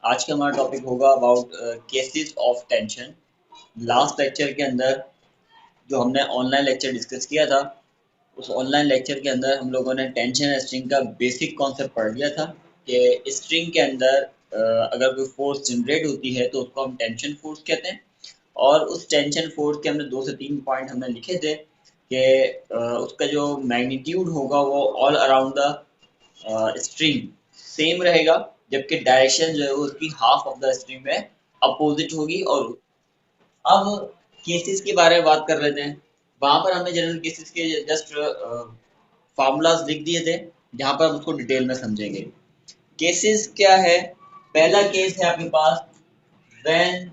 आज का हमारा टॉपिक होगा about cases of tension. Last lecture के अंदर जो हमने ऑनलाइन लेक्चर डिस्कस किया था, उस ऑनलाइन लेक्चर के अंदर हम लोगों ने टेंशन स्ट्रिंग का बेसिक कॉन्सेप्ट पढ़ लिया था कि स्ट्रिंग के अंदर अगर कोई फोर्स जनरेट होती है तो उसको हम टेंशन फोर्स कहते हैं। और उस टेंशन फोर्स के हमने 2 से 3 पॉइंट हमने लिखे थे कि उसका जो मैग्नीट्यूड होगा वो all around the string same रहेगा, जबकि डायरेक्शन जो है वो उसकी हाफ ऑफ द स्ट्रिंग में अपोजिट होगी। और अब केसेस के बारे में बात कर लेते हैं। वहां पर हमने जनरल केसेस के जस्ट फार्मूलाज लिख दिए थे, जहां पर हम उसको डिटेल में समझेंगे। केसेस क्या है? पहला केस है आपके पास when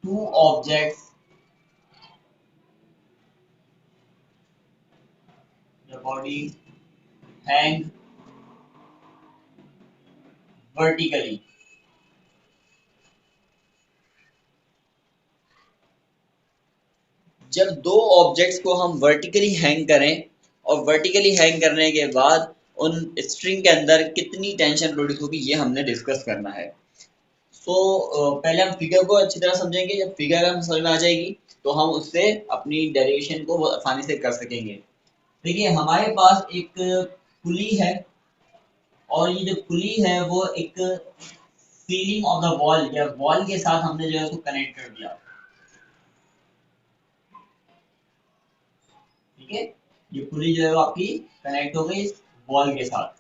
two objects the body hang vertically. जब दो ऑब्जेक्ट्स को हम वर्टिकली हैंग करें और वर्टिकली हैंग करने के बाद उन स्ट्रिंग के अंदर कितनी टेंशन प्रोड्यूस होगी, ये हमने डिस्कस करना है। पहले हम फिगर को अच्छी तरह समझेंगे। जब फिगर हम समझ में आ जाएगी तो हम उससे अपनी डेरिवेशन को बहुत आसानी से कर सकेंगे। देखिए, हमारे पास एक पुली है और ये जो पुली है वो एक सीलिंग ऑफ द वॉल या वॉल के साथ हमने जो है उसको कनेक्ट कर दिया। ठीक है, ये पुली जो है वो आपकी कनेक्ट हो गई इस वॉल के साथ।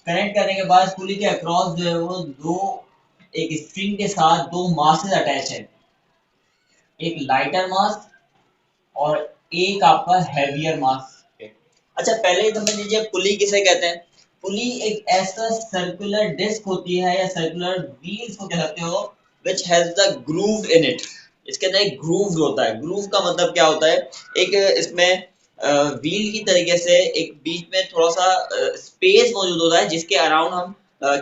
कनेक्ट करने के बाद पुली के अक्रॉस जो है वो दो एक स्ट्रिंग के साथ दो मासेस अटैच है, एक लाइटर मास और एक आपका हैवियर मास। अच्छा, पहले समझ लीजिए पुली किसे कहते हैं। पुली एक ऐसा सर्कुलर डिस्क होती है या सर्कुलर व्हील्स को कह सकते हो, which has the groove in it. इसके अंदर एक ग्रूव होता है। ग्रूव का मतलब क्या होता है? एक इसमें व्हील की तरीके से एक बीच में थोड़ा सा स्पेस मौजूद होता है, जिसके अराउंड हम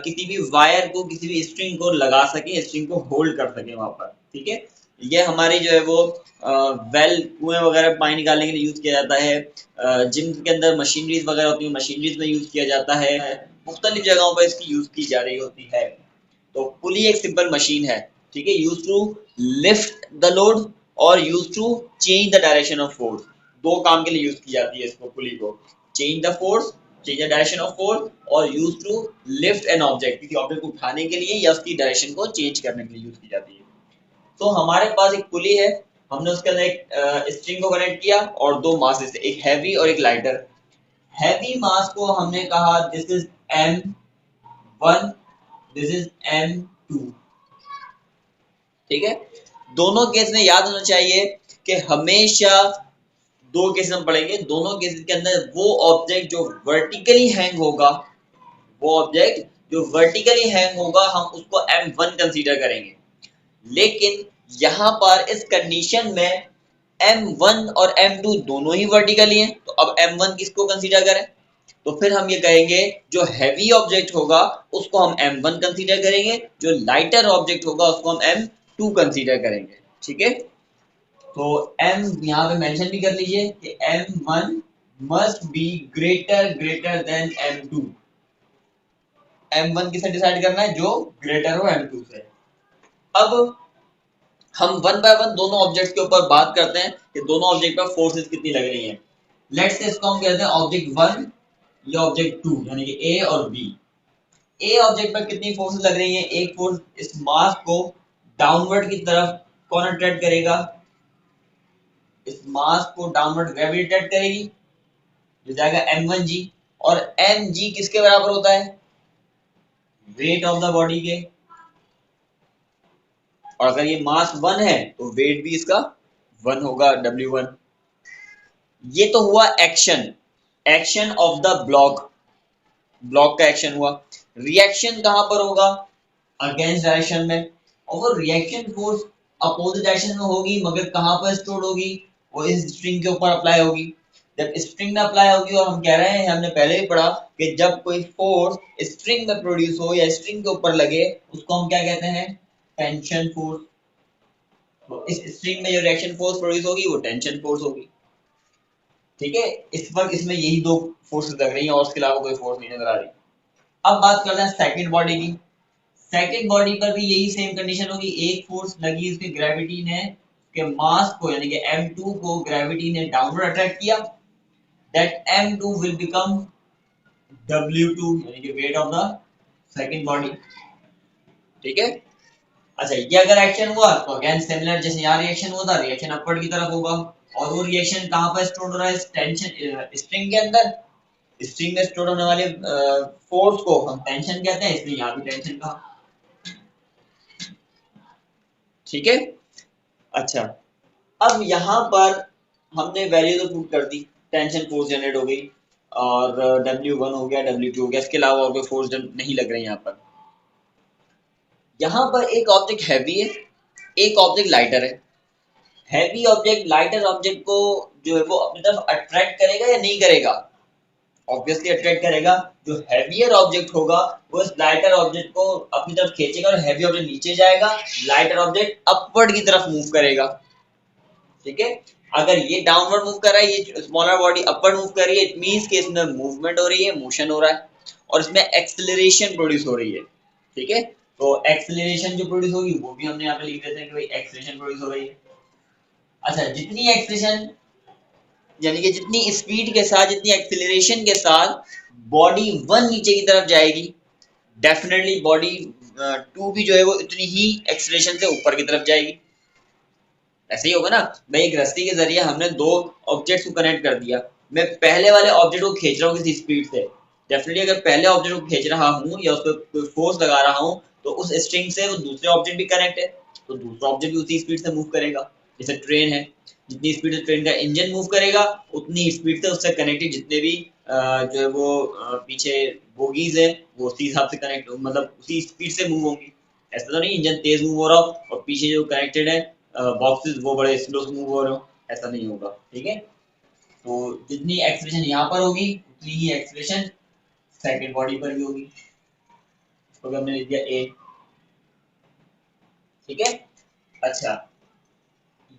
किसी भी वायर को, किसी भी स्ट्रिंग को लगा सकें, स्ट्रिंग को होल्ड कर सकें वहां पर। ठीक है, ये हमारी जो है वो वेल, कुएं वगैरह पानी निकालने के लिए यूज किया जाता है। जिम के अंदर मशीनरीज वगैरह होती है, मशीनरीज में यूज किया जाता है। मुख्तलिफ जगहों पर इसकी यूज की जा रही होती है। तो पुली एक सिंपल मशीन है, ठीक है, use to lift the load और use to change the direction of force. दो काम के लिए यूज की जाती है इसको, पुली को। Change the force, change the direction of force, और use to lift an object, किसी ऑब्जेक्ट को उठाने के लिए या उसकी डायरेक्शन को चेंज करने के लिए यूज की जाती है। तो हमारे पास एक पुली है, हमने उसके अंदर एक स्ट्रिंग को कनेक्ट किया और दो मासेस, एक हैवी और एक लाइटर। हैवी मास को हमने कहा this is M1, this is M2। ठीक है, दोनों केस में याद होना चाहिए कि हमेशा दो केस हम पढ़ेंगे। दोनों केस के अंदर वो ऑब्जेक्ट जो वर्टिकली हैंग होगा, वो ऑब्जेक्ट जो वर्टिकली हैंग होगा, हम उसको M1 कंसीडर करेंगे। लेकिन यहाँ पर इस कंडीशन में M1 और M2 दोनों ही वर्टिकली हैं, तो अब M1 किसको कंसीडर करें? तो फिर हम ये कहेंगे जो हैवी ऑब्जेक्ट होगा उसको हम M1 कंसीडर करेंगे, जो लाइटर ऑब्जेक्ट होगा उसको हम M2 कंसीडर करेंगे। ठीक है, तो M यहाँ पे मेंशन भी कर लीजिए कि M1 must be greater greater than M2। M1 किसे डिसाइड करना है? जो ग्रेटर हो M2 से। अब हम वन बाय वन दोनों ऑब्जेक्ट के ऊपर बात करते हैं कि दोनों ऑब्जेक्ट पर फोर्सेस कितनी लग रही हैं। लेट्स से इसको हम कहते हैं ऑब्जेक्ट 1 या ऑब्जेक्ट 2, यानी कि ए और बी। ए ऑब्जेक्ट पर कितनी फोर्सेस लग रही हैं? एक फोर्स इस मास को डाउनवर्ड की तरफ कौन अट्रैक्ट करेगा? इस मास को डाउनवर्ड ग्रेविटी अट्रैक्ट करेगी, जो जाएगा M1G। और mg किसके बराबर होता है? वेट ऑफ द बॉडी के। और अगर ये मास 1 है तो वेट भी इसका 1 होगा, W1। ये तो हुआ action, action of the block, block का एक्शन हुआ। रिएक्शन कहां पर होगा? अगेंस्ट डायरेक्शन में। और वो रिएक्शन फोर्स अपोजिट डायरेक्शन में होगी, मगर कहां पर स्टोर होगी? वो इस स्ट्रिंग के ऊपर अप्लाई होगी। जब स्ट्रिंग में अप्लाई होगी, और हम कह रहे हैं, हमने पहले ही पढ़ा कि जब कोई फोर्स स्ट्रिंग में प्रोड्यूस हो या स्ट्रिंग के ऊपर लगे, उसको हम क्या कहते हैं? Tension force. तो इस स्ट्रिंग में जो रिएक्शन फोर्स प्रोड्यूस होगी वो टेंशन फोर्स होगी। ठीक है, इस वक्त इसमें यही दो फोर्सेस लग रही हैं और उसके अलावा कोई फोर्स नहीं नजर आ रही। अब बात करते हैं सेकंड बॉडी की। सेकंड बॉडी पर भी यही सेम कंडीशन होगी, एक फोर्स लगी उसकी ग्रेविटी ने के मास को यानी कि m2 को ग्रेविटी ने डाउनवर्ड अट्रैक्ट किया, that m2 will become w2 यानी कि weight of the second body. ठीक है, अच्छा ये अगर एक्शन हुआ तो अगेन सिमिलर जैसे यहाँ रिएक्शन हुआ था, रिएक्शन अपवर्ड की तरफ होगा। और वो रिएक्शन कहाँ पर स्टोर हो रहा है, टेंशन स्ट्रिंग के अंदर। स्ट्रिंग में स्टोर होने वाले फोर्स को हम टेंशन कहते हैं, इसलिए यहाँ भी टेंशन कहा। ठीक है, अच्छा अब यहाँ पर हमने वैल्यू तो पुट कर दी, टेंशन फोर्स जनरेट हो गई और W1 हो गया, W2 हो गया, इसके अलावा और कोई फोर्स नहीं लग रहे हैं यहाँ पर। यहाँ पर एक ऑब्जेक्ट हैवी है, एक ऑब्जेक्ट लाइटर है। हैवी ऑब्जेक्ट लाइटर ऑब्जेक्ट को जो है वो अपनी तरफ अट्रैक्ट करेगा या नहीं करेगा? ऑब्वियसली अट्रैक्ट करेगा। जो हैवियर ऑब्जेक्ट होगा वो इस लाइटर ऑब्जेक्ट को अपनी तरफ खींचेगा और हैवी ऑब्जेक्ट नीचे जाएगा, लाइटर ऑब्जेक्ट अपवर्ड की तरफ मूव करेगा। ठीक है, अगर ये डाउनवर्ड मूव कर रहा है, ये स्मॉलर बॉडी अपवर्ड मूव कर रही है, इट मींस कि इसमें मूवमेंट हो रही है, मोशन हो रहा है और इसमें एक्सेलरेशन प्रोड्यूस हो रही है। ठीक है, तो एक्सेलरेशन जो प्रोड्यूस होगी वो भी हमने यहाँ पे लिख देते हैं कि भाई एक्सेलरेशन प्रोड्यूस हो रही है। अच्छा, जितनी एक्सेलरेशन यानी कि जितनी स्पीड के साथ, जितनी एक्सेलरेशन के साथ बॉडी वन नीचे की तरफ जाएगी, डेफिनेटली बॉडी टू भी जो है वो उतनी ही एक्सेलरेशन से ऊपर की तरफ जाएगी। ऐसे ही होगा ना, मैं एक रस्सी के जरिए हमने दो ऑब्जेक्ट्स को कनेक्ट कर दिया, मैं पहले वाले ऑब्जेक्ट को खींच रहा हूँ किसी स्पीड से, डेफिनेटली अगर पहले ऑब्जेक्ट को खींच रहा हूँ या उस पर कोई फोर्स लगा रहा हूँ तो उस स्ट्रिंग से वो दूसरे ऑब्जेक्ट भी कनेक्ट है, तो दूसरा ऑब्जेक्ट भी उसी स्पीड से मूव करेगा। जैसे ट्रेन है, जितनी स्पीड से ट्रेन का इंजन मूव करेगा उतनी स्पीड से उससे कनेक्टेड जितने भी जो है वो पीछे बोगीज है वो उसी हिसाब से कनेक्ट मतलब उसी स्पीड से मूव होंगी। ऐसा तो नहीं इंजन तेज मूव हो रहा हो और पीछे जो कनेक्टेड है बॉक्सेस वो बड़े स्लो मूव हो रहे हो, ऐसा नहीं होगा। ठीक है, तो जितनी एक्सप्रेशन यहाँ पर होगी उतनी ही एक्सप्रेशन सेकंड बॉडी पर भी होगी, तो हमने लिख दिया ए। ठीक है, अच्छा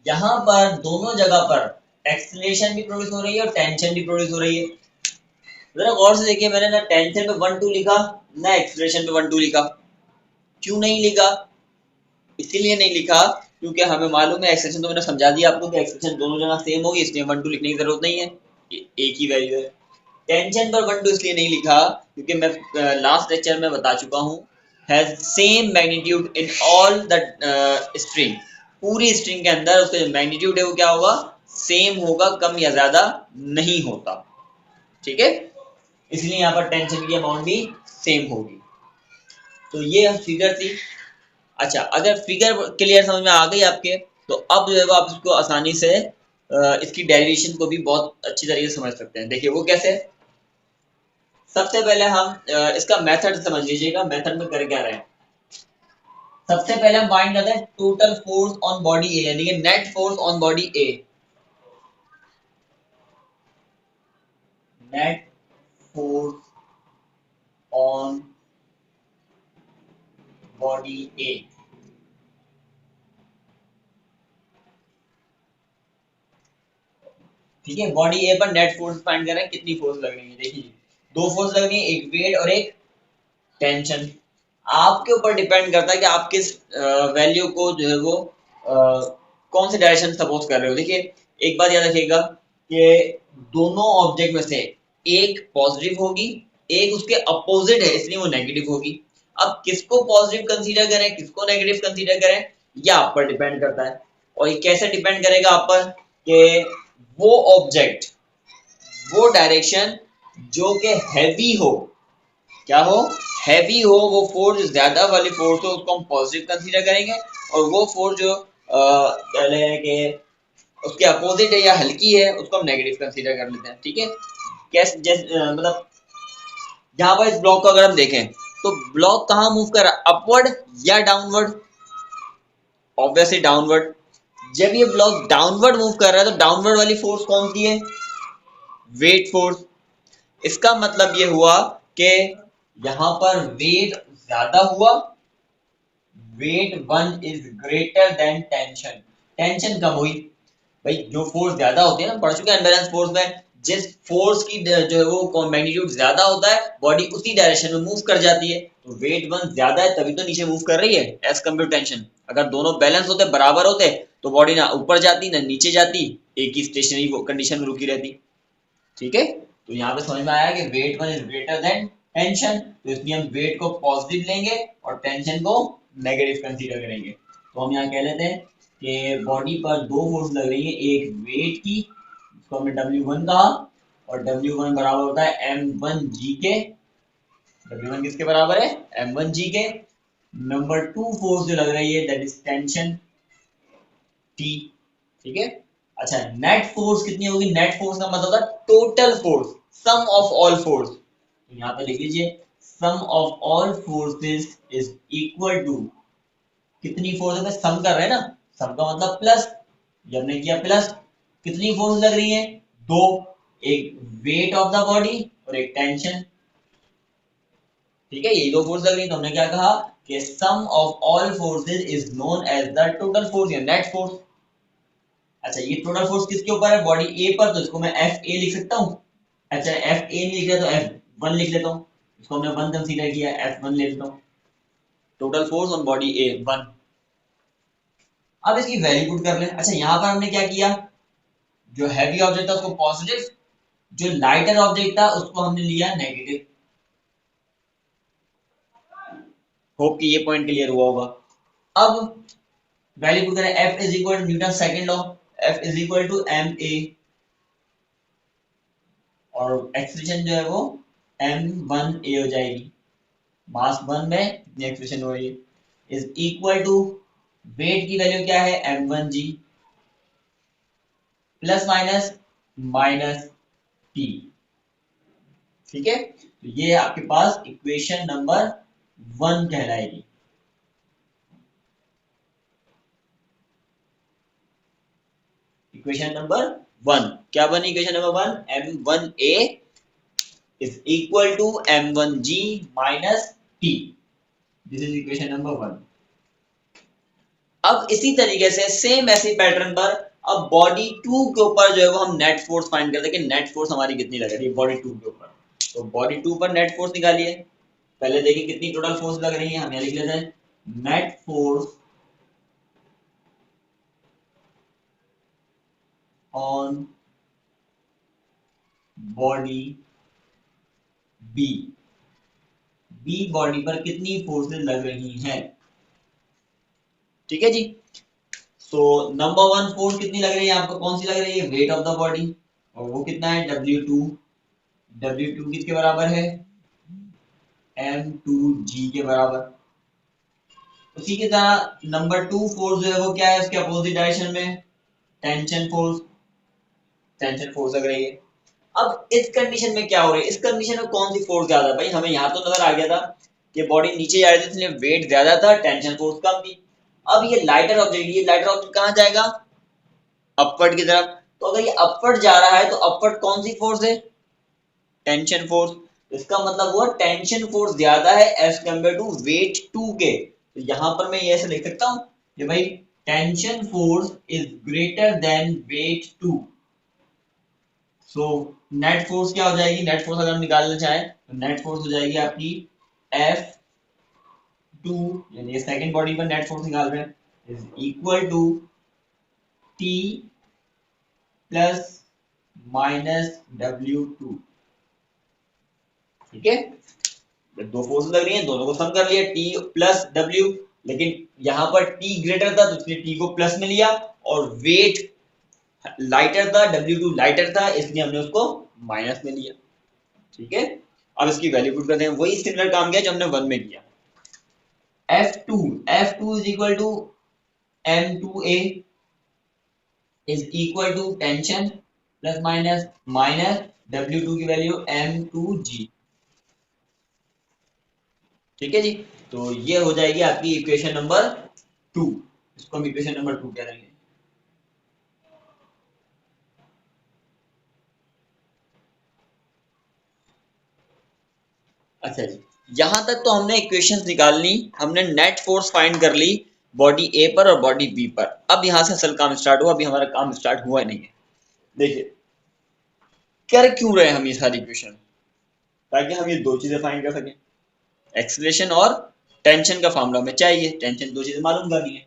यहाँ पर दोनों जगह पर एक्सलेशन भी प्रोड्यूस हो रही है और टेंशन भी प्रोड्यूस हो रही है। जरा गौर से देखिए, मैंने ना टेंशन पे 1 2 लिखा ना एक्सलेशन पे 1 2 लिखा। क्यों नहीं लिखा? इसीलिए नहीं लिखा क्योंकि हमें मालूम है एक्सप्रेशन, तो मैंने समझा दिया आपको कि एक्सप्रेशन दोनों जगह सेम होगी, इसलिए 1 2 लिखने की जरूरत नहीं है, एक ही वैल्यू है। टेंशन पर 1 2 इसलिए नहीं लिखा क्योंकि मैं लास्ट लेक्चर में बता चुका हूँ, has same magnitude in all the string. पूरी स्ट्रिंग के अंदर उसका जो मैग्नीट्यूड है वो क्या होगा, सेम होगा, कम या ज्यादा नहीं होता। ठीक है, इसलिए यहाँ पर टेंशन की अमाउंट भी सेम होगी। तो ये फिगर थी। अच्छा, अगर फिगर क्लियर समझ में आ गई आपके, तो अब जो है वो आप इसको आसानी से इसकी डेरिवेशन को भी बहुत अच्छी तरीके से समझ सकते हैं। देखिए वो कैसे। सबसे पहले हम इसका मेथड समझ लीजिएगा, मेथड में कर क्या रहे हैं। सबसे पहले हम फाइंड करते हैं total force on body A, यानी कि net force on body A. Net force on body A. ठीक है, बॉडी ए पर नेट फोर्स फाइंड कर रहे हैं, कितनी फोर्स लग रही है। देखिए दो फोर्स लग रही है, एक वेट और एक टेंशन। आपके ऊपर डिपेंड करता है कि आप किस वैल्यू को जो है वो कौन से डायरेक्शन सपोज कर रहे हो। देखिए एक बात याद रखिएगा कि दोनों ऑब्जेक्ट में से एक पॉजिटिव होगी, एक उसके अपोजिट है इसलिए वो नेगेटिव होगी। अब किसको पॉजिटिव कंसीडर करें, किसको नेगेटिव कंसीडर करें, ये आप पर डिपेंड करता है। और ये कैसे डिपेंड करेगा आप पर कि वो ऑब्जेक्ट, वो डायरेक्शन जो कि हैवी हो, क्या हो, हैवी हो, वो फोर्स ज्यादा वाली फोर्स हो उसको हम पॉजिटिव कंसीडर करेंगे, और वो फोर्स जो कह रहे हैं कि उसके अपोजिट है या हल्की है उसको हम नेगेटिव कंसीडर कर लेते हैं। ठीक है, कैसे जैसे मतलब यहाँ पर इस ब्लॉक को अगर हम देखें तो ब्लॉक कहाँ मूव कर रहा है, अपवर्ड या डाउनवर्ड? Obviously downward. जब ये ब्लॉक डाउनवर्ड मूव कर रहा है तो डाउनवर्ड वाली फोर्स कौन सी है, वेट फोर्स। इसका मतलब ये हुआ कि यहां पर वेट ज्यादा हुआ, weight one is greater than tension. Tension कम हुई। भाई जो फोर्स ज्यादा होती है ना, पढ़ चुके हैं अनबैलेंस फोर्स में, जिस फोर्स की जो है वो मैग्नीट्यूड ज्यादा होता है, बॉडी उसी डायरेक्शन में मूव कर जाती है। तो वेट वन ज्यादा है तभी तो नीचे मूव कर रही है एज कम्पेयर टू टेंशन। अगर दोनों बैलेंस होते, बराबर होते, तो बॉडी ना ऊपर जाती ना नीचे जाती, एक ही स्टेशनरी कंडीशन में रुकी रहती। ठीक है, तो यहाँ पे समझ में आया कि weight one is greater than tension, तो इसलिए हम वेट को पॉजिटिव लेंगे और टेंशन को नेगेटिव कंसीडर करेंगे। तो हम यहाँ कह लेते हैं कि बॉडी पर दो फोर्स लग रही है, एक वेट की, इसको हमने W1 कहा, और W1 बराबर होता है M1G के। W1 किसके बराबर है? M1G के। नंबर टू फोर्स जो लग रही है दैट इज टेंशन T। ठीक है, अच्छा नेट फोर्स कितनी होगी? नेट फोर्स का मतलब होता है total force, sum of all force. तो यहाँ पे लिख लीजिए sum of all forces is equal to, कितनी फोर्स है, सम कर रहे हैं ना, सम का मतलब प्लस, ये हमने किया प्लस। कितनी फोर्स लग रही है? दो, एक वेट ऑफ द बॉडी और एक टेंशन। ठीक है, यही दो फोर्स लग रही है, तो हमने क्या कहा कि sum of all forces is known as the total force या नेट फोर्स। अच्छा ये टोटल फोर्स किसके ऊपर है? बॉडी ए पर, तो इसको मैं एफ ए लिख सकता हूँ। अच्छा एफ ए नहीं लिख रहा तो एफ वन लिख लेता हूँ, इसको हमने वन कंसीडर किया, एफ वन ले लेता हूँ। Total force on body A one. अब इसकी वैल्यू पुट कर लें। अच्छा यहाँ पर हमने क्या किया, जो हैवी ऑब्जेक्ट था उसको पॉजिटिव, जो लाइटर ऑब्जेक्ट था उसको हमने लिया नेगेटिव। होप कि ये पॉइंट क्लियर हुआ होगा। अब वैल्यू पुट करें, F is equal to Newton second law, F is equal to M A, और एक्सप्रेशन जो है वो एम वन ए हो जाएगी। मास वन में कितनी एक्सप्रेशन हो रही है, इज इक्वल टू वेट की वैल्यू क्या है? m1g plus minus minus T. ठीक है, तो ये आपके पास इक्वेशन नंबर वन कहलाएगी। इक्वेशन नंबर वन क्या बनी? Equation number one m1a is equal to m1g minus T. This is equation number one. अब इसी तरीके से सेम ऐसे पैटर्न पर अब बॉडी टू के ऊपर जो है वो हम नेट फोर्स फाइंड करते हैं कि नेट फोर्स हमारी कितनी लग रही है बॉडी टू के ऊपर। तो बॉडी टू पर नेट फोर्स निकालिए। पहले देखिए कितनी टोटल फोर्स लग रही है, हम यहाँ लिख लेते हैं net force on body B. B body पर कितनी फोर्सेस लग रही हैं? ठीक है जी। सो नंबर वन फोर्स कितनी लग रही है आपको? कौन सी लग रही है? वेट ऑफ द बॉडी, और वो कितना है? W2। W2 किसके बराबर है? M2G के बराबर। उसी की तरह नंबर टू फोर्स जो है वो क्या है उसके अपोजिट डायरेक्शन में? Tension force. टेंशन फोर्स लग रही है। अब इस कंडीशन में क्या हो रहा है? इस कंडीशन में कौन सी फोर्स ज्यादा है? भाई हमें यहाँ तो नजर आ गया था कि बॉडी नीचे जा रही थी इसलिए वेट ज्यादा था, टेंशन फोर्स कम थी। अब ये लाइटर ऑब्जेक्ट, ये लाइटर ऑब्जेक्ट कहाँ जाएगा? अपवर्ड की तरफ। तो अगर ये अपवर्ड जा रहा है तो अपवर्ड कौन सी फोर्स है? Tension force. इसका मतलब हुआ टेंशन फोर्स ज्यादा है as compare to weight two के। तो यहां पर मैं ये ऐसे लिख सकता हूं कि भाई tension force is greater than weight two. So net force क्या हो जाएगी? नेट फोर्स अगर हम निकालना चाहें तो नेट फोर्स हो जाएगी आपकी एफ टू, यानी सेकेंड बॉडी पर नेट फोर्स निकाल रहे हैं, is equal to T plus minus W2। ठीक है, दो फोर्स लग रही हैं, दोनों को सम कर लिया, टी प्लस डब्ल्यू। लेकिन यहां पर टी ग्रेटर था तो इसलिए टी को प्लस में लिया, और वेट लाइटर था, W2 लाइटर था, इसलिए हमने उसको माइनस में लिया। ठीक है, अब इसकी वैल्यू पुट करते हैं, वही सिमिलर काम किया जो हमने वन में किया। F2, F2 is equal to M2A is equal to tension plus minus minus W2 की वैल्यू M2G। ठीक है जी, तो ये हो जाएगी आपकी इक्वेशन नंबर टू। इसको हम इक्वेशन नंबर टू कह रहे हैं। अच्छा जी, यहां तक तो हमने इक्वेशंस निकाल ली, हमने नेट फोर्स फाइंड कर ली, बॉडी ए पर और बॉडी बी पर। अब यहां से असल काम स्टार्ट हुआ, अभी हमारा काम स्टार्ट हुआ नहीं है। देखिए कर क्यों रहे हैं हम ये सारी इक्वेशन, ताकि हम ये दो चीजें फाइंड कर सकें, एक्सीलरेशन और टेंशन का फॉर्मूला हमें चाहिए, टेंशन दो चीजें मालूम करनी है।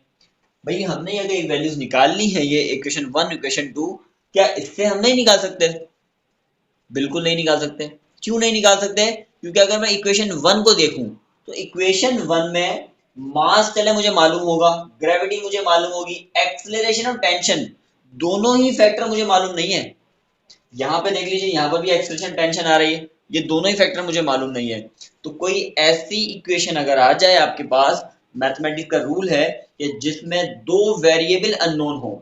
भाई हमने अगर एक वैल्यूज निकालनी है, ये इक्वेशन 1 इक्वेशन 2, क्या इससे हम नहीं निकाल सकते? बिल्कुल नहीं निकाल सकते। क्यों नहीं निकाल सकते? क्योंकि अगर मैं इक्वेशन 1 को देखूं तो इक्वेशन 1 में मास चले मुझे मालूम होगा, ग्रेविटी मुझे मालूम होगी, एक्सेलरेशन और टेंशन दोनों ही फैक्टर मुझे मालूम नहीं है। यहाँ पे देख लीजिए, यहाँ पर भी एक्सेलरेशन टेंशन आ रही है, ये दोनों ही फैक्टर मुझे मालूम नहीं है। तो कोई ऐसी इक्वेशन अगर आ जाए आपके पास, मैथमेटिक्स का रूल है कि जिसमें दो वेरिएबल अननोन हो,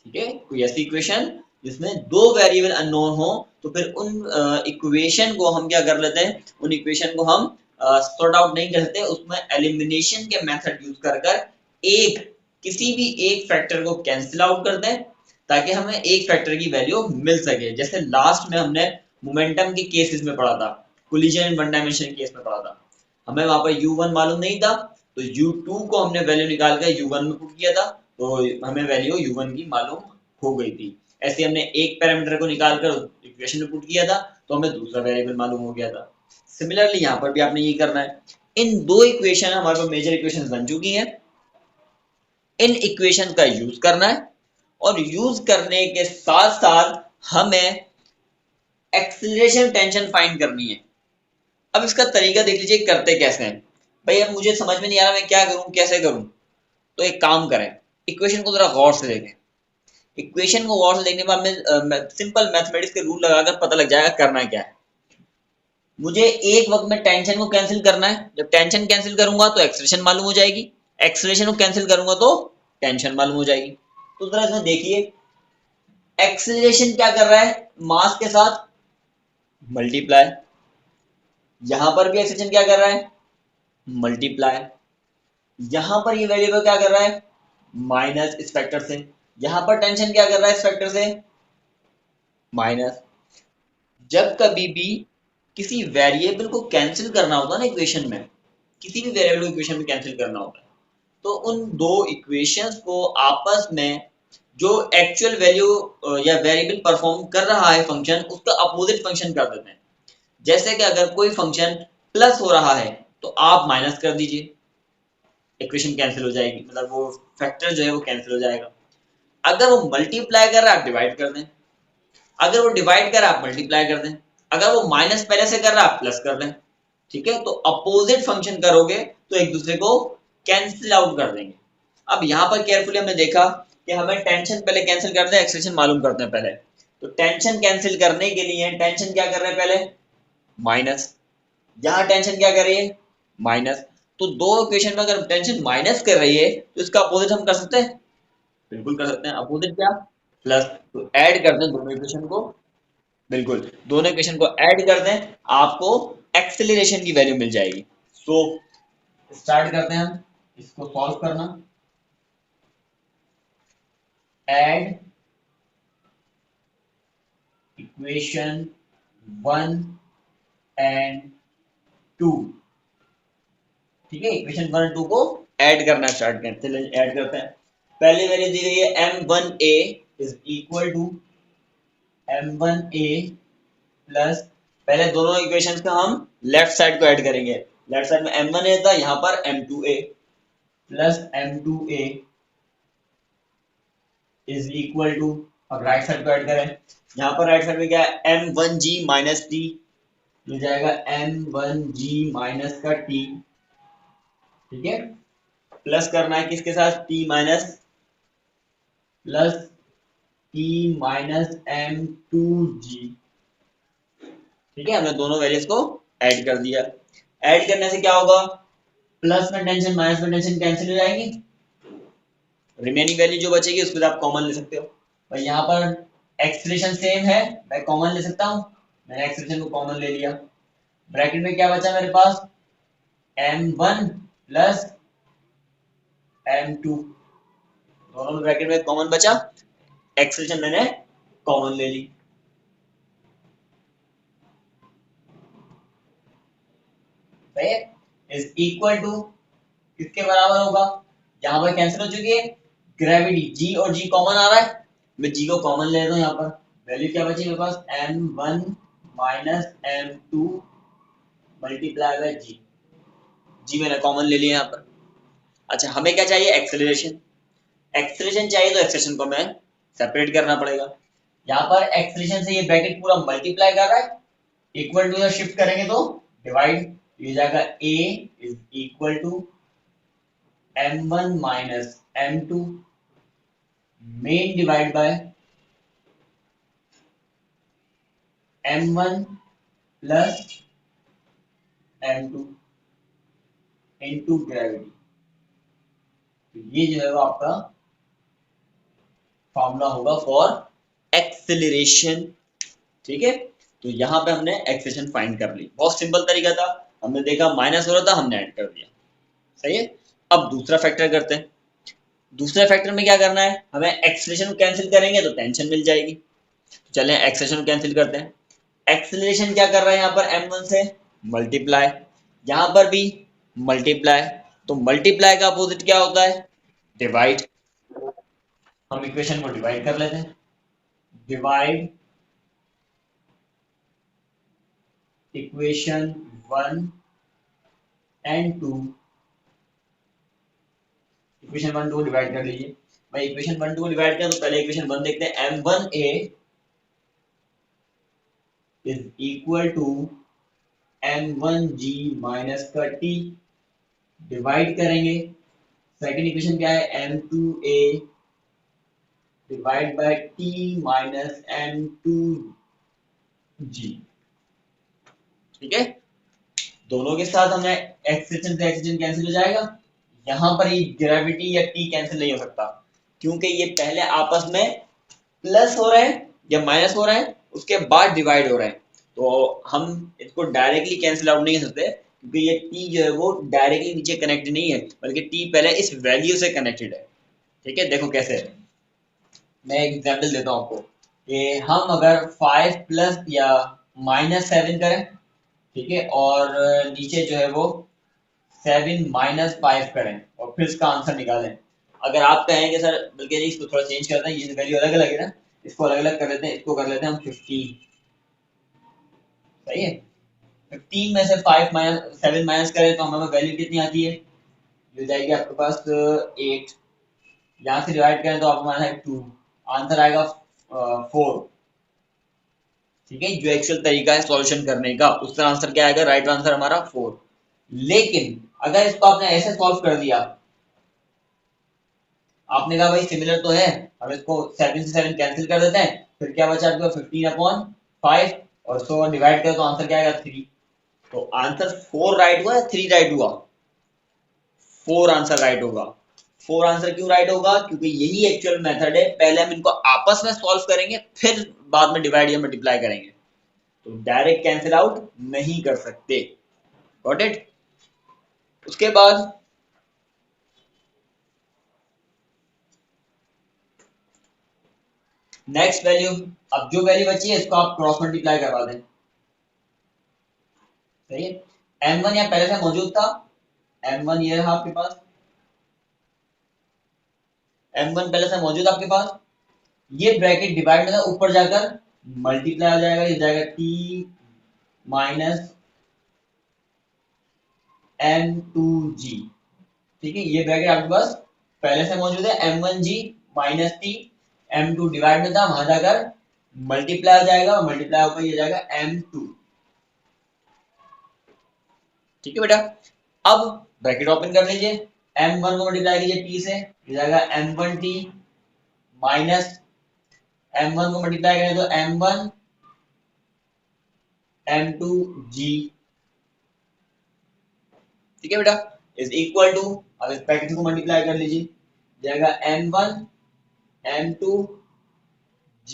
ठीक है, कोई ऐसी इक्वेशन जिसमें दो वेरिएबल अननोन हो, तो फिर उन इक्वेशन को हम क्या कर लेते हैं, उन इक्वेशन को हम सॉर्ट आउट नहीं कर सकते, उसमें एलिमिनेशन के मेथड यूज कर कर एक किसी भी एक फैक्टर को कैंसिल आउट कर दें, ताकि हमें एक फैक्टर की वैल्यू मिल सके। जैसे लास्ट में हमने मोमेंटम के केसेस में पढ़ा था, collision in one dimension case में पढ़ा था, हमें वहां पर u1 मालूम नहीं था, तो u2 को हमने वैल्यू निकाल कर u1 में पुट किया था, तो हमें वैल्यू u1 की मालूम हो गई थी। ऐसे हमने एक पैरामीटर को निकाल कर इक्वेशन में पुट किया था, तो हमें दूसरा वेरिएबल मालूम हो गया था। सिमिलरली यहाँ पर भी आपने ये करना है। इन दो इक्वेशन हमारे पास मेजर इक्वेशन बन चुकी हैं, इन इक्वेशन का यूज करना है, और यूज करने के साथ साथ हमें एक्सीलरेशन टेंशन फाइंड करनी है। अब इसका तरीका देख लीजिए करते कैसे हैं। भाई अब मुझे समझ में नहीं आ रहा मैं क्या करूं, कैसे करूं, तो एक काम करें, इक्वेशन को जरा गौर से देखें। इक्वेशन को गौर से देखने के बाद में सिंपल मैथमेटिक्स के रूल लगाकर पता लग जाएगा करना क्या है। मुझे एक वक्त में टेंशन को कैंसिल करना है, जब टेंशन कैंसिल करूंगा तो एक्सेलरेशन मालूम हो जाएगी, एक्सेलरेशन को कैंसिल करूंगा तो टेंशन मालूम हो जाएगी। तो जरा इसमें देखिए, एक्सेलरेशन क्या कर रहा है, मास के साथ मल्टीप्लाई, यहां पर भी एक्सेलरेशन क्या कर रहा है, मल्टीप्लाई, यहां पर ये वेरिएबल क्या कर रहा है, माइनस इस फैक्टर से, यहां पर टेंशन क्या कर रहा है इस फैक्टर से, माइनस। जब कभी भी किसी वेरिएबल को कैंसिल करना होता है ना इक्वेशन में, किसी भी वेरिएबल को इक्वेशन में कैंसिल करना होता है, तो उन दो इक्वेशंस को आपस में जो एक्चुअल वैल्यू या वेरिएबल परफॉर्म कर रहा है फंक्शन, उसका अपोजिट फंक्शन कर देते हैं। जैसे कि अगर कोई फंक्शन प्लस हो रहा है तो आप माइनस कर दीजिए, इक्वेशन कैंसिल हो जाएगी, मतलब वो फैक्टर जो है वो कैंसिल हो जाएगा। अगर वो मल्टीप्लाई कर रहा है आप डिवाइड कर दें, अगर वो डिवाइड कर रहा है आप मल्टीप्लाई कर दें, अगर वो माइनस पहले से कर रहा है आप प्लस कर दें। ठीक है, तो अपोजिट फंक्शन करोगे तो एक दूसरे को कैंसिल आउट कर देंगे। अब यहाँ पर केयरफुली हमने देखा कि हमें टेंशन पहले कैंसिल करते हैं, एक्सप्रेशन मालूम करते हैं पहले। तो टेंशन कैंसिल करने के लिए टेंशन क्या कर रहे हैं पहले, माइनस, यहाँ टेंशन क्या कर रही है, माइनस। तो दो इक्वेशन में अगर टेंशन माइनस कर रही है तो इसका अपोजिट हम कर सकते हैं, बिल्कुल कर सकते हैं। अपोजिट क्या, प्लस। तो ऐड कर दें दोनों इक्वेशन को, बिल्कुल दोनों इक्वेशन को ऐड कर दें, आपको एक्सेलरेशन की वैल्यू मिल जाएगी। सो स्टार्ट करते हैं हम इसको सॉल्व करना। ऐड इक्वेशन 1 एंड 2, ठीक है, इक्वेशन 1 और 2 को ऐड करना स्टार्ट करते हैं, ऐड करते हैं। पहली वैल्यू दी गई है m1a is equal to m1a plus, पहले दोनों इक्वेशंस का हम लेफ्ट साइड को ऐड करेंगे। लेफ्ट साइड में m1a था, यहाँ पर m2a plus m2a is equal to, अब राइट साइड को ऐड करें, यहाँ पर राइट साइड में क्या है, m1g माइनस टी, मिल जाएगा m1g माइनस का t, ठीक है, प्लस करना है किसके साथ, t minus, plus t minus m2g, ठीक है, हमने दोनों वैल्यूज को ऐड कर दिया। ऐड करने से क्या होगा, प्लस में टेंशन माइनस में टेंशन कैंसिल हो जाएगी, रिमेनिंग वैल्यू जो बचेगी उसको आप कॉमन ले सकते हो। और यहाँ पर एक्सप्रेशन सेम है, मैं कॉमन ले सकता हूँ, मैंने एक्सप्रेशन को कॉमन ले लिया। ब्रैकेट में क्या बचा मेरे पास, m1 प्लस m2, दोनों ब्रैकेट में कॉमन बचा, एक्सप्रेशन मैंने कॉमन ले ली। इज इक्वल टू किसके बराबर होगा, यहाँ पर कैंसिल हो चुकी है। ग्रेविटी जी और जी कॉमन आ रहा है, मैं जी को कॉमन ले लेता हूँ। यहाँ पर वैल्यू क्या बची मेरे पास, m1 minus m2 multiply by G. G मैंने कॉमन ले लिया यहाँ पर। अच्छा हमें क्या चाहिए, एक्सेलरेशन। एक्सेलरेशन चाहिए तो एक्सेलरेशन को मैं सेपरेट करना पड़ेगा। यहाँ पर एक्सेलरेशन से ये ब्रैकेट पूरा मल्टीप्लाई कर रहा है, इक्वल टू शिफ्ट करेंगे तो डिवाइड, ये जाएगा a is equal to m1 minus m2 मेन divide by m1 plus m2 into gravity. तो ये जो है वो आपका फॉर्मूला होगा फॉर एक्सेलरेशन। ठीक है, तो यहाँ पे हमने एक्सेलरेशन फाइंड कर ली, बहुत सिंपल तरीका था। हमने देखा माइनस हो रहा था, हमने ऐड कर दिया। सही है। अब दूसरा फैक्टर करते हैं। दूसरे फैक्टर में क्या करना है, हमें एक्सेलरेशन कैंसिल करेंगे तो टेंशन मिल जाएगी। चलें एक्सेलरेशन कैंसिल करते हैं। एक्सेलरेशन क्या कर रहा है यहाँ पर, m1 से मल्टीप्लाई, यहाँ पर भी मल्टीप्लाई। तो मल्टीप्लाई का अपोजिट क्या होता है, डिवाइड। हम इक्वेशन को डिवाइड कर लेते हैं। Divide equation 1 and 2। Equation 1 2 divide कर लीजिए। मैं इक्वेशन 1 2 डिवाइड करें तो पहले इक्वेशन 1 देखते हैं। m1a is equal to m1g minus का t, डिवाइड करेंगे। सेकेंड इक्वेशन क्या है, m2a divide by t minus m2g। ठीक है, दोनों के साथ हमने एक्सेशन से एक्सेशन कैंसिल हो जाएगा। यहाँ पर ये ग्रेविटी या t कैंसिल नहीं हो सकता, क्योंकि ये पहले आपस में प्लस हो रहे हैं या माइनस हो रहे हैं, उसके बाद डिवाइड हो रहे हैं। तो हम इसको डायरेक्टली कैंसिल आउट नहीं कर सकते, क्योंकि ये t जो है वो डायरेक्टली नीचे कनेक्टेड नहीं है, बल्कि t पहले इस वैल्यू से कनेक्टेड है। ठीक है, देखो कैसे है। मैं एक एग्जाम्पल देता हूँ आपको कि हम अगर 5 प्लस या -7 करें, ठीक है, और नीचे जो है वो 7 माइनस 5 करें और फिर इसका आंसर निकालें। अगर आप कहेंगे सर बल्कि इसको थोड़ा चेंज करते हैं, ये वैल्यू अलग अलग है ना, इसको अलग अलग कर लेते हैं, इसको कर लेते हैं हम 15। सही है, 15 में से 5 माइनस 7 माइनस करें तो हमें वैल्यू कितनी आती है, ये हो जाएगी आपके पास 8। यहाँ से डिवाइड करें तो आपको आना है 2, आंसर आएगा 4। ठीक है, जो एक्चुअल तरीका है सॉल्यूशन करने का, उसका आंसर क्या आएगा, राइट आंसर हमारा 4। लेकिन अगर इसको आपने ऐसे सॉल्व कर दिया, आपने कहा भाई सिमिलर तो है, हम इसको 7 से 7 कैंसिल कर देते हैं, फिर क्या बचा आपका 15/5, और इसको डिवाइड करें तो आंसर क्या आएगा 3। तो आंसर 4 राइट हुआ या 3 राइट हुआ, 4 आंसर राइट होगा। 4 आंसर क्यों राइट होगा, क्योंकि यही एक्चुअल मेथड है, पहले हम इनको आपस में सॉल्व करेंगे, फिर बाद में डिवाइड या मल्टीप्लाई करेंगे। तो डायरेक्ट कैंसिल आउट नहीं कर सकते। Got it. उसके बाद नेक्स्ट वैल्यू, अब जो वैल्यू बची है इसको आप क्रॉस मल्टीप्लाई करवा दें। सही है, m1 यहाँ पहले से मौजूद था, m1 ये रहा आपके पास, m1 पहले से मौजूद आपके पास। ये ब्रैकेट डिवाइड में ऊपर जाकर मल्टीप्लाई हो जाएगा, ये जाएगा t माइनस m2g। ठीक है, ये ब्रैकेट आपके पास पहले से मौजूद है, m1g minus t, m2 divide में था, वहां जाकर मल्टीप्लाई हो जाएगा, मल्टीप्लाई होकर ये जाएगा m2। ठीक है बेटा, अब ब्रैकेट ओपन कर लीजिए, m1 को मल्टीप्लाई कीजिए t से, ये जाएगा m1t माइनस m1 को मल्टीप्लाई करें तो m1 m2g। ठीक है बेटा, इज इक्वल टू, अब इस ब्रैकेट को मल्टीप्लाई कर लीजिए, जाएगा m1 m2g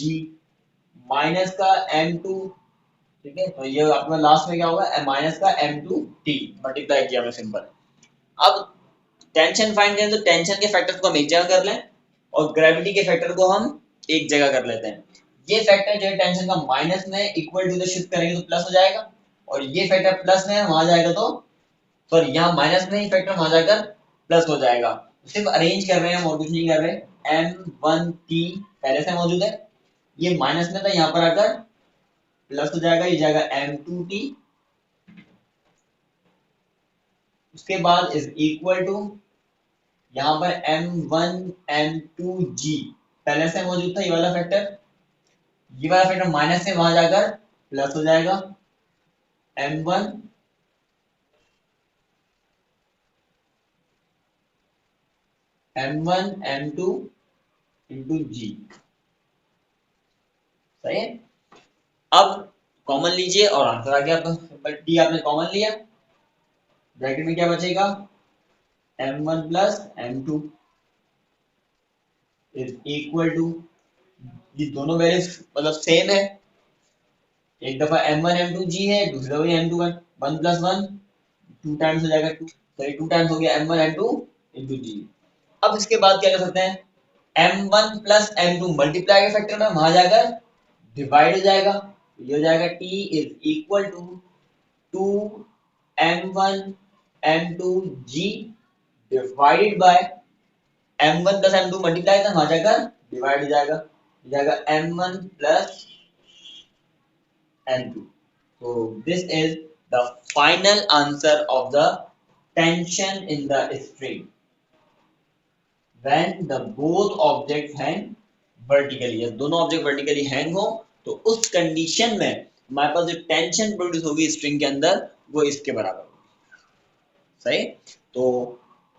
माइनस का m2। ठीक है, तो ये आपका लास्ट में क्या होगा, माइनस का m2t मल्टीप्लाई किया हमने सिंपल। अब टेंशन फाइंड करें तो टेंशन के फैक्टर्स को हम एक जगह कर लें और ग्रेविटी के फैक्टर को हम एक जगह कर लेते हैं। ये फैक्टर जो है टेंशन का माइनस में, इक्वल टू शिफ्ट करेंगे तो प्लस हो जाएगा, और ये फैक्टर प्लस में है, वहां जाएगा तो सॉरी यहाँ माइनस में ही फैक्टर वहां जाकर प्लस हो जाएगा। सिर्फ अरेंज कर रहे हैं, हम और कुछ नहीं कर रहे। m1t पहले से मौजूद है, ये माइनस में था, यहाँ पर आकर प्लस हो जाएगा, ये जाएगा m2t। उसके बाद इज इक्वल टू यहाँ पर m1 m2g पहले से मौजूद था, ये वाला फैक्टर, ये वाला फैक्टर माइनस से वहां जाकर प्लस हो जाएगा, m1 m2 इंटू जी। सही है। अब कॉमन लीजिए और आंसर आ गया आपका, सिंपल टी आपने कॉमन लिया, ब्रैकेट में क्या बचेगा, m1 plus m2 is equal to, ये दोनों वैल्यूज मतलब सेम है, एक दफा m1 m2g है, दूसरी दफा m2 1 प्लस 1 टू टाइम्स हो जाएगा, टू, सॉरी टू टाइम्स हो गया m1 m2 इंटू जी। अब इसके बाद क्या कर सकते हैं, m1 प्लस m2 मल्टीप्लाई के फैक्टर में वहां जाकर डिवाइड हो जाएगा, ये हो जाएगा t is equal to 2 m1 m2g divided by m1 plus m2 multiply था, वहां जाकर डिवाइड हो जाएगा, हो जाएगा m1 plus m2। So this is the final answer of the tension in the string when the both objects hang vertically। जब दोनों object vertically hang हो तो उस कंडीशन में हमारे पास जो टेंशन प्रोड्यूस होगी स्ट्रिंग के अंदर वो इसके बराबर होगी। सही। तो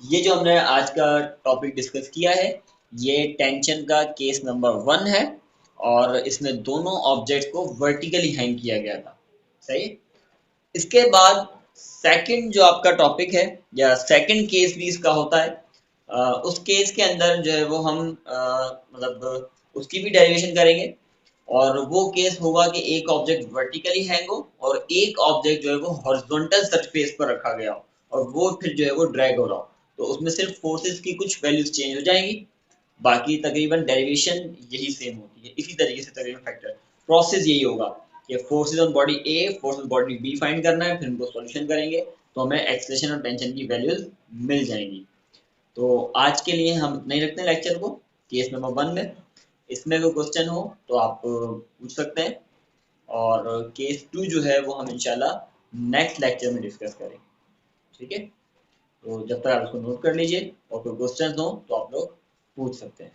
ये जो हमने आज का टॉपिक डिस्कस किया है, ये टेंशन का केस नंबर 1 है और इसमें दोनों ऑब्जेक्ट को वर्टिकली हैंग किया गया था। सही। इसके बाद सेकंड जो आपका टॉपिक है या सेकंड केस भी इसका होता है, उस केस के अंदर जो है वो हम मतलब उसकी भी डेरिवेशन करेंगे और वो केस होगा कि एक ऑब्जेक्ट वर्टिकली हैंग हो और एक ऑब्जेक्ट जो है वो हॉरिजॉन्टल सरफेस पर रखा गया हो और वो फिर जो है वो ड्रैग हो रहा हो, तो उसमें सिर्फ फोर्सेस की कुछ वैल्यूज चेंज हो जाएंगी, बाकी तकरीबन डेरिवेशन यही सेम होती है। इसी तरीके से तकरीबन फैक्टर प्रोसेस यही होगा कि forces on body A, force on body B find करना है, फिर उनको सॉल्यूशन करेंगे तो हमें एक्सेलरेशन और टेंशन की वैल्यूज मिल जाएंगी। तो आज के लिए हम इतना ही रखते हैं लेक्चर को, केस नंबर 1 में। इसमें कोई क्वेश्चन हो तो आप पूछ सकते हैं और केस 2 जो है वो हम इंशाल्लाह नेक्स्ट लेक्चर में डिस्कस करेंगे। ठीक है। तो जब तक आप उसको नोट कर लीजिए और कोई क्वेश्चन हो तो आप लोग पूछ सकते हैं।